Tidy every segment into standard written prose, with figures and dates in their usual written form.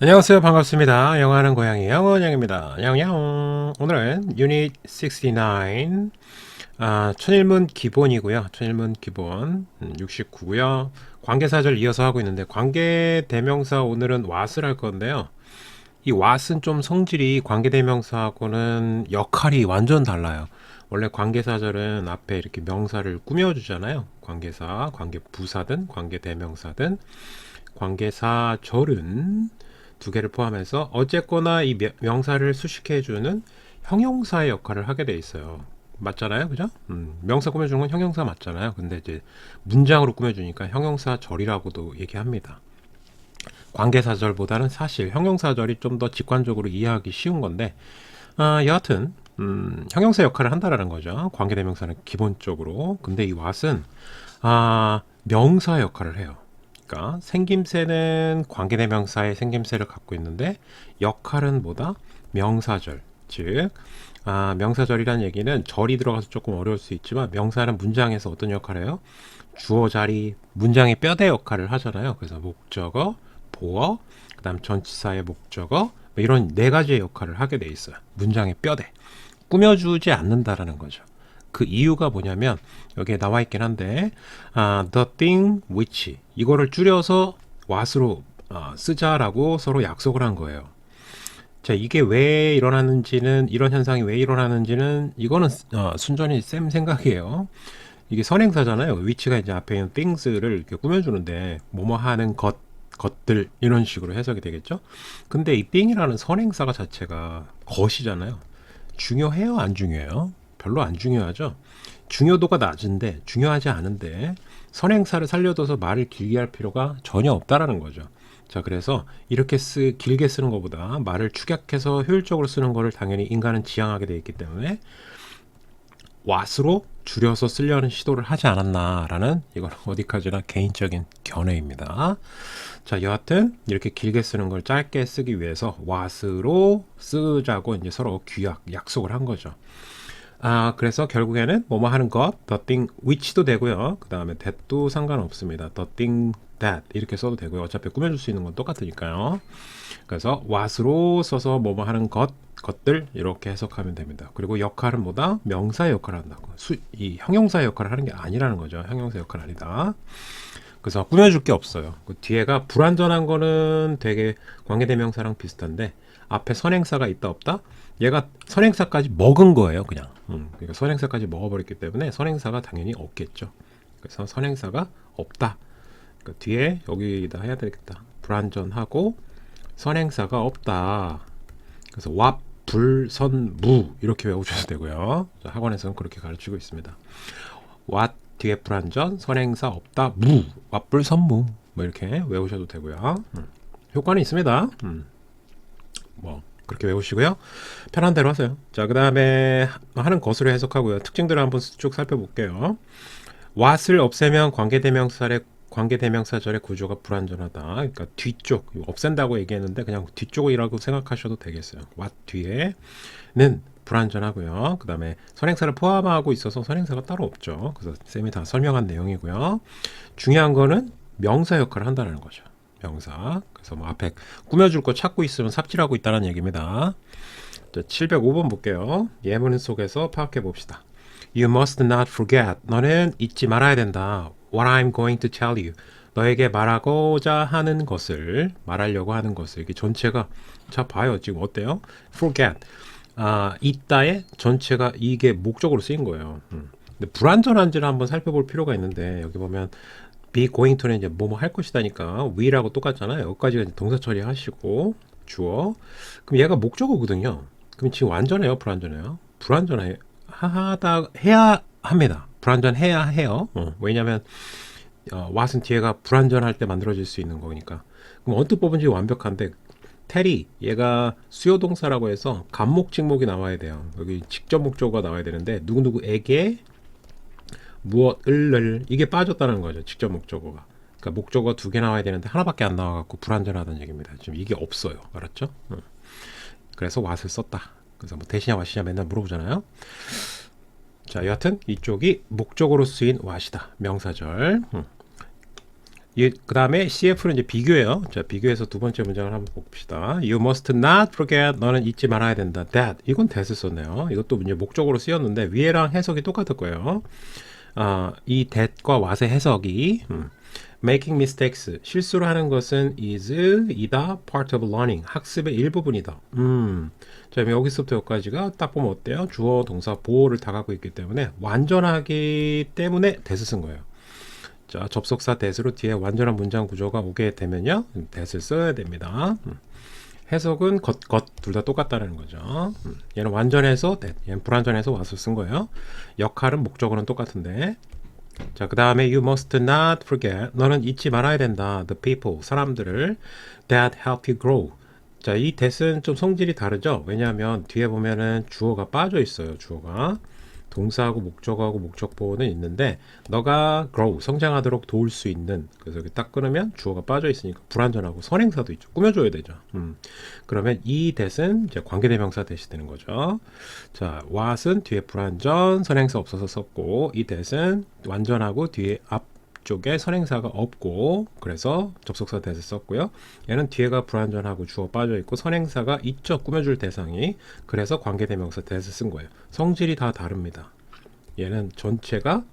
안녕하세요. 반갑습니다. 영어하는 고양이 영어원영입니다. 영영. 오늘은 유닛 69 천일문 기본이고요. 천일문 기본 69고요. 관계사절 이어서 하고 있는데 관계대명사 오늘은 what을 할 건데요. 이 what은 좀 성질이 관계대명사하고는 역할이 완전 달라요. 원래 관계사절은 앞에 이렇게 명사를 꾸며주잖아요. 관계사, 관계부사든 관계대명사든. 관계사절은 두 개를 포함해서 어쨌거나 이 명사를 수식해주는 형용사의 역할을 하게 돼 있어요. 맞잖아요, 그죠? 명사 꾸며주는 건 형용사 맞잖아요. 근데 이제 문장으로 꾸며주니까 형용사절이라고도 얘기합니다. 관계사절보다는 사실 형용사절이 좀 더 직관적으로 이해하기 쉬운 건데, 여하튼 형용사 역할을 한다라는 거죠. 관계대명사는 기본적으로. 근데 이 what은 명사 역할을 해요. 그러니까 생김새는 관계대명사의 생김새를 갖고 있는데 역할은 뭐다? 명사절. 즉 명사절이란 얘기는 절이 들어가서 조금 어려울 수 있지만 명사는 문장에서 어떤 역할을 해요? 주어 자리, 문장의 뼈대 역할을 하잖아요. 그래서 목적어, 보어, 그 다음 전치사의 목적어 뭐 이런 네 가지의 역할을 하게 돼 있어요. 문장의 뼈대. 꾸며주지 않는다라는 거죠. 그 이유가 뭐냐면 여기에 나와 있긴 한데 the thing which 이거를 줄여서 what으로 쓰자라고 서로 약속을 한 거예요. 자, 이게 왜 일어나는지는 이런 현상이 왜 일어나는지는 이거는 순전히 쌤 생각이에요. 이게 선행사잖아요. which가 이제 앞에 있는 things를 이렇게 꾸며주는데 뭐뭐 하는 것들 이런 식으로 해석이 되겠죠. 근데 이 thing이라는 선행사가 자체가 것이잖아요. 중요해요, 안 중요해요? 별로 안 중요하죠. 중요도가 낮은데 중요하지 않은데 선행사를 살려둬서 말을 길게 할 필요가 전혀 없다라는 거죠. 자, 그래서 이렇게 길게 쓰는 것보다 말을 축약해서 효율적으로 쓰는 것을 당연히 인간은 지향하게 되어 있기 때문에 what으로 줄여서 쓰려는 시도를 하지 않았나라는 이건 어디까지나 개인적인 견해입니다. 자, 여하튼 이렇게 길게 쓰는 걸 짧게 쓰기 위해서 what으로 쓰자고 이제 서로 약속을 한 거죠. 그래서 결국에는 뭐뭐 하는 것, the thing which도 되고요. 그 다음에 that도 상관없습니다. the thing that 이렇게 써도 되고요. 어차피 꾸며줄 수 있는 건 똑같으니까요. 그래서 what으로 써서 뭐뭐 하는 것들 이렇게 해석하면 됩니다. 그리고 역할은 뭐다? 명사의 역할을 한다고. 이 형용사의 역할을 하는 게 아니라는 거죠. 형용사 역할 아니다. 그래서 꾸며줄 게 없어요. 그 뒤에가 불완전한 거는 되게 관계대명사랑 비슷한데 앞에 선행사가 있다 없다? 얘가 선행사까지 먹은 거예요, 그냥. 그러니까 선행사까지 먹어버렸기 때문에 선행사가 당연히 없겠죠. 그래서 선행사가 없다. 그러니까 뒤에 여기다 해야 되겠다. 불완전하고 선행사가 없다. 그래서 왑, 불, 선, 무 이렇게 외우셔도 되고요. 자, 학원에서는 그렇게 가르치고 있습니다. 왓 뒤에 불완전, 선행사 없다, 무, 왓불, 선무 뭐 이렇게 외우셔도 되고요. 효과는 있습니다. 뭐 그렇게 외우시고요. 편한 대로 하세요. 자, 그 다음에 하는 것으로 해석하고요. 특징들을 한번 쭉 살펴볼게요. what을 없애면 관계대명사절의 구조가 불완전하다. 그러니까 뒤쪽, 없앤다고 얘기했는데 그냥 뒤쪽이라고 생각하셔도 되겠어요. what 뒤에는 불완전하고요. 그 다음에 선행사를 포함하고 있어서 선행사가 따로 없죠. 그래서 쌤이 다 설명한 내용이고요. 중요한 거는 명사 역할을 한다는 거죠. 명사. 그래서 뭐 앞에 꾸며줄 거 찾고 있으면 삽질하고 있다는 얘기입니다. 705번 볼게요. 예문 속에서 파악해 봅시다. You must not forget. 너는 잊지 말아야 된다. What I'm going to tell you. 너에게 말하고자 하는 것을, 말하려고 하는 것을. 이게 전체가, 자, 봐요. 지금 어때요? Forget. 있다의 전체가 이게 목적으로 쓰인 거예요. 근데 불완전한지를 한번 살펴볼 필요가 있는데, 여기 보면, be going to는 이제 뭐뭐 할 것이다니까, we라고 똑같잖아요. 여기까지가 동사 처리하시고, 주어. 그럼 얘가 목적어거든요. 그럼 지금 완전해요? 불완전해요? 불완전해요. 해야 합니다. 불완전해야 해요. 왜냐면 what은 뒤에가 불완전할 때 만들어질 수 있는 거니까. 그럼 언뜻 뽑은지 완벽한데 테리 얘가 수요동사라고 해서 간목 직목이 나와야 돼요. 여기 직접 목적어가 나와야 되는데 누구누구에게 무엇을 이게 빠졌다는 거죠. 직접 목적어가. 그러니까 목적어 두 개 나와야 되는데 하나밖에 안 나와갖고 불완전하다는 얘기입니다. 지금 이게 없어요. 알았죠? 그래서 what을 썼다. 그래서 뭐 대시냐 what이냐 맨날 물어보잖아요. 자, 여하튼 이쪽이 목적으로 쓰인 what이다. 명사절. 그 다음에 CF는 이제 비교예요. 자, 비교해서 두 번째 문장을 한번 봅시다. You must not forget. 너는 잊지 말아야 된다. That. 이건 that을 썼네요. 이것도 이제 목적으로 쓰였는데 위에랑 해석이 똑같을 거예요. 이 that과 what의 해석이 making mistakes. 실수를 하는 것은 이다 part of learning. 학습의 일부분이다. 자, 여기서부터 여기까지가 딱 보면 어때요? 주어, 동사, 보호를 다 갖고 있기 때문에 완전하기 때문에 that을 쓴 거예요. 자, 접속사 that으로 뒤에 완전한 문장 구조가 오게 되면요, that을 써야 됩니다. 해석은 것 둘 다 똑같다는 거죠. 얘는 완전해서 that, 얘는 불완전해서 what을 쓴 거예요. 역할은 목적어는 똑같은데. 자, 그 다음에 you must not forget. 너는 잊지 말아야 된다. The people, 사람들을 that help you grow. 자, 이 that은 좀 성질이 다르죠. 왜냐하면 뒤에 보면은 주어가 빠져 있어요. 주어가. 동사하고 목적어하고 목적보호는 있는데 너가 grow, 성장하도록 도울 수 있는, 그래서 여기 딱 끊으면 주어가 빠져 있으니까 불완전하고 선행사도 있죠. 꾸며줘야 되죠. 그러면 이 that은 이제 관계대명사 that이 되는 거죠. 자, what은 뒤에 불완전, 선행사 없어서 썼고, 이 that은 완전하고 뒤에 앞쪽에 선행사가 없고, 그래서 접속사 that을 썼고요. 얘는 뒤에가 불완전하고 주어 빠져 있고 선행사가 있죠. 꾸며줄 대상이. 그래서 관계대명사 that을 쓴 거예요. 성질이 다 다릅니다. 얘는 전체가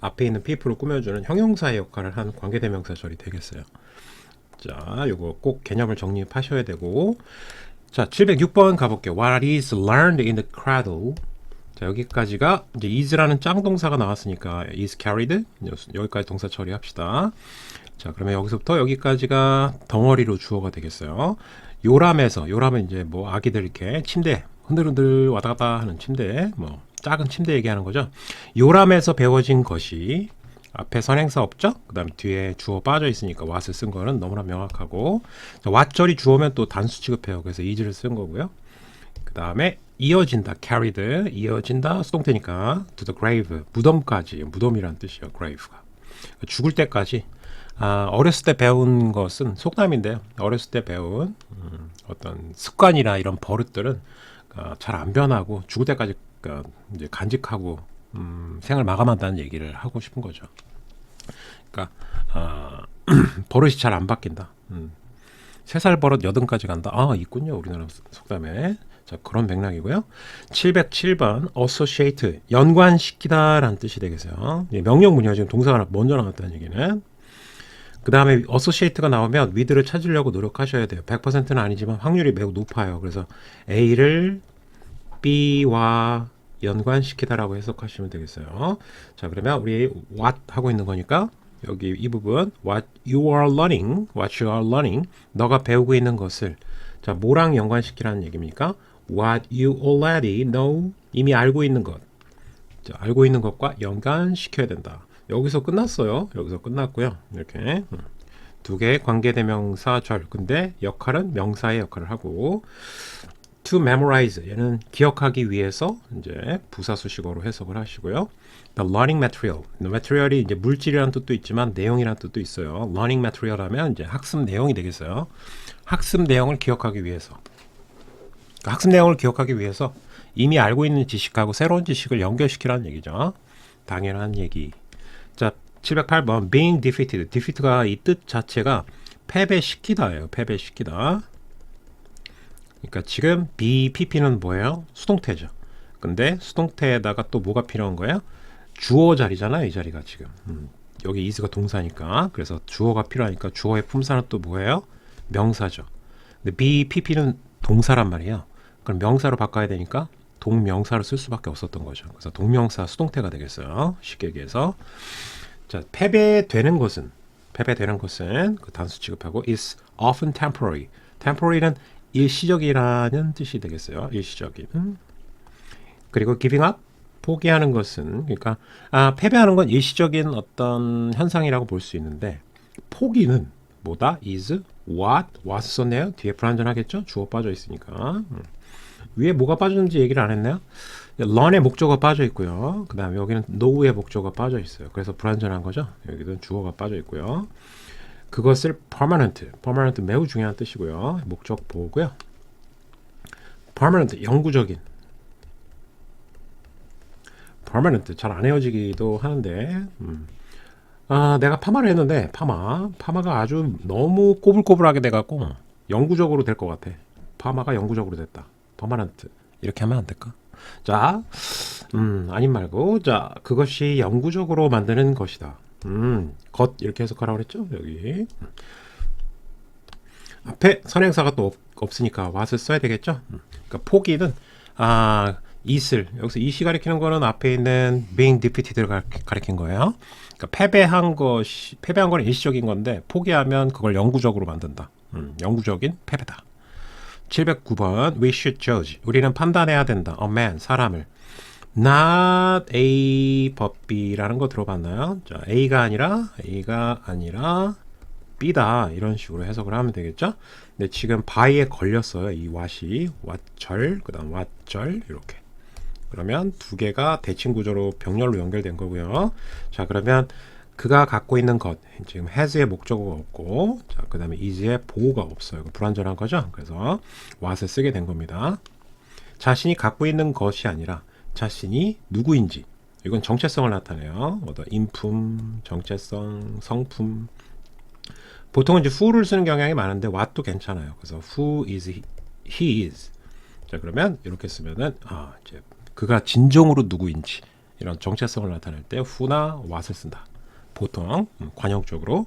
앞에 있는 people를 꾸며주는 형용사의 역할을 한 관계대명사 절이 되겠어요. 자, 요거 꼭 개념을 정립하셔야 되고, 자, 706번 가볼게요. What is learned in the cradle? 자, 여기까지가 이제 is라는 짱동사가 나왔으니까 is carried, 여기까지 동사 처리합시다. 자, 그러면 여기서부터 여기까지가 덩어리로 주어가 되겠어요. 요람은 이제 뭐 아기들 이렇게 침대 흔들흔들 왔다 갔다 하는 침대, 뭐 작은 침대 얘기하는 거죠. 요람에서 배워진 것이, 앞에 선행사 없죠? 그 다음에 뒤에 주어 빠져 있으니까 what을 쓴 거는 너무나 명확하고, what절이 주어면 또 단수 취급해요. 그래서 is를 쓴 거고요. 그 다음에 이어진다, carried, 이어진다, 수동태니까 to the grave, 무덤까지, 무덤이란 뜻이에요. grave가 죽을 때까지. 어렸을 때 배운 것은 속담인데요. 어렸을 때 배운 어떤 습관이나 이런 버릇들은 잘 안 변하고 죽을 때까지 이제 간직하고 생을 마감한다는 얘기를 하고 싶은 거죠. 그러니까 버릇이 잘 안 바뀐다. 3살 버릇 80까지 간다. 있군요. 우리나라 속담에. 자, 그런 맥락이고요. 707번 associate, 연관시키다 라는 뜻이 되겠어요. 명령문이요. 지금 동사가 먼저 나왔다는 얘기는. 그 다음에 associate가 나오면 with를 찾으려고 노력하셔야 돼요. 100%는 아니지만 확률이 매우 높아요. 그래서 A를 B와 연관시키다라고 해석하시면 되겠어요. 자, 그러면 우리 what 하고 있는 거니까 여기 이 부분 what you are learning, 너가 배우고 있는 것을, 자, 뭐랑 연관시키라는 얘기입니까? What you already know, 이미 알고 있는 것. 자, 알고 있는 것과 연관시켜야 된다. 여기서 끝났어요. 여기서 끝났고요. 이렇게 두 개의 관계대명사 절. 근데 역할은 명사의 역할을 하고, to memorize, 얘는 기억하기 위해서 이제 부사수식어로 해석을 하시고요. The learning material, material이 이제 물질이라는 뜻도 있지만 내용이라는 뜻도 있어요. learning material 하면 이제 학습 내용이 되겠어요. 학습 내용을 기억하기 위해서. 학습 내용을 기억하기 위해서 이미 알고 있는 지식하고 새로운 지식을 연결시키라는 얘기죠. 당연한 얘기. 자, 708번 being defeated. defeat가 이 뜻 자체가 패배시키다예요. 패배시키다. 그러니까 지금 BPP는 뭐예요? 수동태죠. 근데 수동태에다가 또 뭐가 필요한 거예요? 주어 자리잖아요. 이 자리가 지금. 여기 is가 동사니까. 그래서 주어가 필요하니까 주어의 품사는 또 뭐예요? 명사죠. 근데 BPP는 동사란 말이에요. 그럼 명사로 바꿔야 되니까 동명사를 쓸 수밖에 없었던 거죠. 그래서 동명사 수동태가 되겠어요. 쉽게 얘기해서. 자, 패배되는 것은 그 단수 취급하고 is often temporary. temporary는 일시적이라는 뜻이 되겠어요. 일시적인. 그리고 giving up, 포기하는 것은, 그러니까 패배하는 건 일시적인 어떤 현상이라고 볼 수 있는데, 포기는 뭐다? is, what 썼네요. 뒤에 불완전하겠죠? 주어 빠져 있으니까. 위에 뭐가 빠졌는지 얘기를 안 했나요? learn의 목적어가 빠져 있고요. 그 다음에 여기는 know의 목적어가 빠져 있어요. 그래서 불완전한 거죠. 여기는 주어가 빠져 있고요. 그것을 permanent 매우 중요한 뜻이고요. 목적 보고요. permanent 영구적인. permanent 잘 안 헤어지기도 하는데 내가 파마를 했는데 파마가 아주 너무 꼬불꼬불하게 돼갖고 영구적으로 될 것 같아. 파마가 영구적으로 됐다. 퍼마넌트 이렇게 하면 안 될까? 자, 아님 말고 자 그것이 영구적으로 만드는 것이다. 것 이렇게 해석하라고 그랬죠? 여기 앞에 선행사가 또 없으니까 what을 써야 되겠죠? 그러니까 포기는 it을 여기서 it이 가리키는 거는 앞에 있는 being defeated를 가리킨 거예요. 그러니까 패배한 거는 일시적인 건데 포기하면 그걸 영구적으로 만든다. 영구적인 패배다. 709번 We should judge. 우리는 판단해야 된다. A man, 사람을. Not A but B라는 거 들어봤나요? 자, A가 아니라 B다. 이런 식으로 해석을 하면 되겠죠? 근데 지금 by에 걸렸어요. 이 what이. what절, 그 다음 what절 이렇게. 그러면 두 개가 대칭 구조로 병렬로 연결된 거고요. 자, 그러면 그가 갖고 있는 것, 지금 has의 목적어가 없고, 자, 그 다음에 is의 보호가 없어요. 불완전한 거죠. 그래서 what을 쓰게 된 겁니다. 자신이 갖고 있는 것이 아니라 자신이 누구인지, 이건 정체성을 나타내요. 어떤 인품, 정체성, 성품. 보통은 이제 who를 쓰는 경향이 많은데 what도 괜찮아요. 그래서 who is he is. 자, 그러면 이렇게 쓰면은 이제 그가 진정으로 누구인지 이런 정체성을 나타낼 때 who나 what을 쓴다. 보통 관용적으로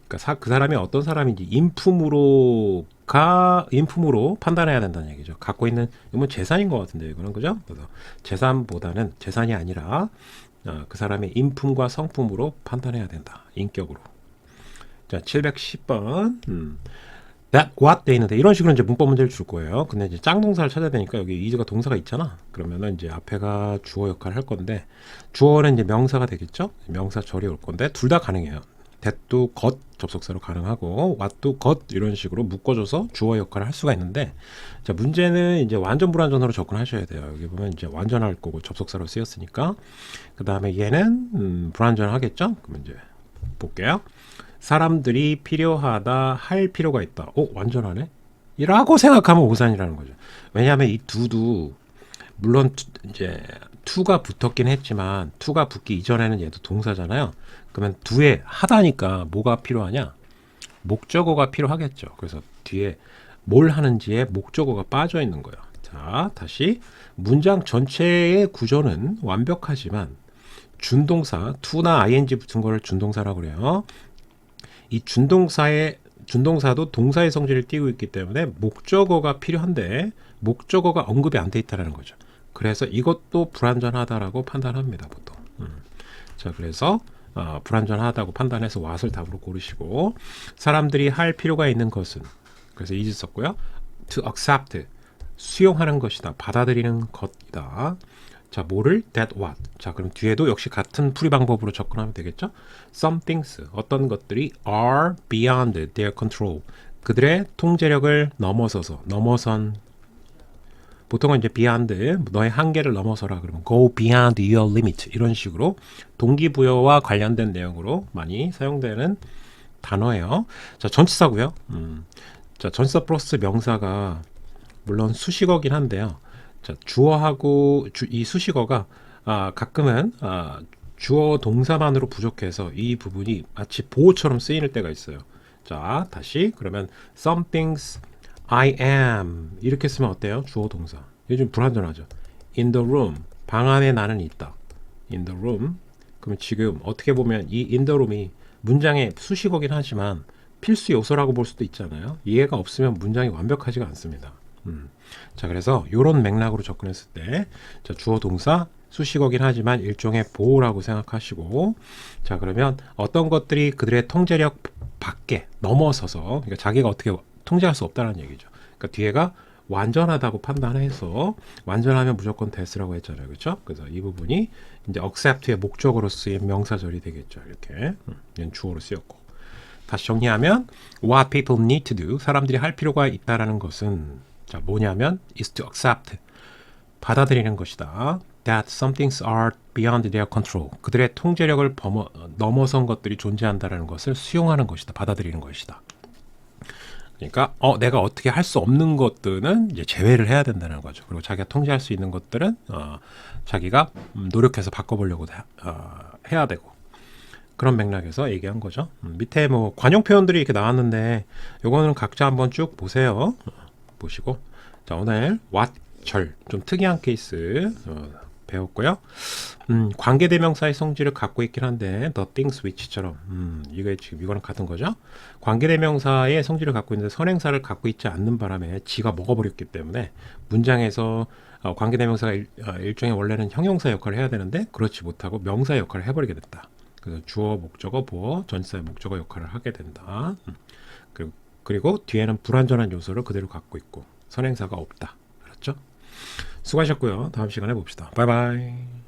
그러니까 그 사람이 어떤 사람인지 인품으로 판단해야 된다는 얘기죠. 갖고 있는 이건 재산인 것 같은데 이거는 그죠? 그래서 재산보다는 재산이 아니라 그 사람의 인품과 성품으로 판단해야 된다. 인격으로. 자, 710번. That what 돼 있는데 이런 식으로 이제 문법 문제를 줄 거예요. 근데 이제 짱동사를 찾아야 되니까 여기 is가 동사가 있잖아. 그러면은 이제 앞에가 주어 역할을 할 건데 주어는 이제 명사가 되겠죠. 명사절이 올 건데 둘 다 가능해요. that도 것 접속사로 가능하고 what도 것 이런 식으로 묶어줘서 주어 역할을 할 수가 있는데 자 문제는 이제 완전 불완전으로 접근하셔야 돼요. 여기 보면 이제 완전할 거고 접속사로 쓰였으니까 그 다음에 얘는 불완전하겠죠. 그럼 이제 볼게요. 사람들이 필요하다 할 필요가 있다. 완전하네? 이라고 생각하면 오산이라는 거죠. 왜냐하면 이 do도 물론 이제 to가 붙었긴 했지만 to가 붙기 이전에는 얘도 동사잖아요. 그러면 do에 하다니까 뭐가 필요하냐? 목적어가 필요하겠죠. 그래서 뒤에 뭘 하는지에 목적어가 빠져 있는 거예요. 자, 다시 문장 전체의 구조는 완벽하지만 준동사 to나 ing 붙은 거를 준동사라고 그래요. 이 준동사도 동사의 성질을 띠고 있기 때문에 목적어가 필요한데 목적어가 언급이 안 돼 있다는 거죠. 그래서 이것도 불완전하다라고 판단합니다. 보통. 자, 그래서 불완전하다고 판단해서 what을 답으로 고르시고 사람들이 할 필요가 있는 것은 그래서 is 썼고요. to accept 수용하는 것이다. 받아들이는 것이다. 자, 뭐를? that what. 자, 그럼 뒤에도 역시 같은 풀이 방법으로 접근하면 되겠죠? Some things, 어떤 것들이 are beyond their control. 그들의 통제력을 넘어선. 보통은 이제 beyond, 너의 한계를 넘어서라. 그러면 go beyond your limit. 이런 식으로 동기부여와 관련된 내용으로 많이 사용되는 단어예요. 자, 전치사고요. 자, 전치사 플러스 명사가 물론 수식어긴 한데요. 자, 주어하고 이 수식어가 가끔은 주어 동사만으로 부족해서 이 부분이 마치 보호처럼 쓰이는 때가 있어요. 자, 다시 그러면 some things I am 이렇게 쓰면 어때요? 주어 동사. 이게 좀 불완전하죠. In the room 방 안에 나는 있다. In the room. 그러면 지금 어떻게 보면 이 in the room이 문장의 수식어긴 하지만 필수 요소라고 볼 수도 있잖아요. 이해가 없으면 문장이 완벽하지가 않습니다. 자, 그래서 이런 맥락으로 접근했을 때 자, 주어 동사 수식어긴 하지만 일종의 보호라고 생각하시고 자, 그러면 어떤 것들이 그들의 통제력 밖에 넘어서서 그러니까 자기가 어떻게 통제할 수 없다는 얘기죠. 그러니까 뒤에가 완전하다고 판단해서 완전하면 무조건 됐으라고 했잖아요. 그렇죠? 그래서 이 부분이 이제 accept의 목적으로 쓰인 명사절이 되겠죠. 이렇게 얘는 주어로 쓰였고 다시 정리하면 what people need to do 사람들이 할 필요가 있다라는 것은 자, 뭐냐면 is to accept 받아들이는 것이다. That some things are beyond their control. 그들의 통제력을 넘어선 것들이 존재한다라는 것을 수용하는 것이다. 받아들이는 것이다. 그러니까 내가 어떻게 할 수 없는 것들은 이제 제외를 해야 된다는 거죠. 그리고 자기가 통제할 수 있는 것들은 자기가 노력해서 바꿔보려고 해야 되고 그런 맥락에서 얘기한 거죠. 밑에 뭐 관용 표현들이 이렇게 나왔는데 요거는 각자 한번 쭉 보세요. 보시고 자 오늘 왓절 좀 특이한 케이스 배웠고요. 관계대명사의 성질을 갖고 있긴 한데 the things which처럼 이게 지금 이거랑 같은 거죠. 관계대명사의 성질을 갖고 있는데 선행사를 갖고 있지 않는 바람에 지가 먹어버렸기 때문에 문장에서 관계대명사가 일종의 원래는 형용사 역할을 해야 되는데 그렇지 못하고 명사 역할을 해버리게 됐다. 그래서 주어, 목적어, 보어, 전치사의 목적어 역할을 하게 된다. 그리고 뒤에는 불완전한 요소를 그대로 갖고 있고 선행사가 없다. 알았죠? 수고하셨고요. 다음 시간에 봅시다. 바이바이.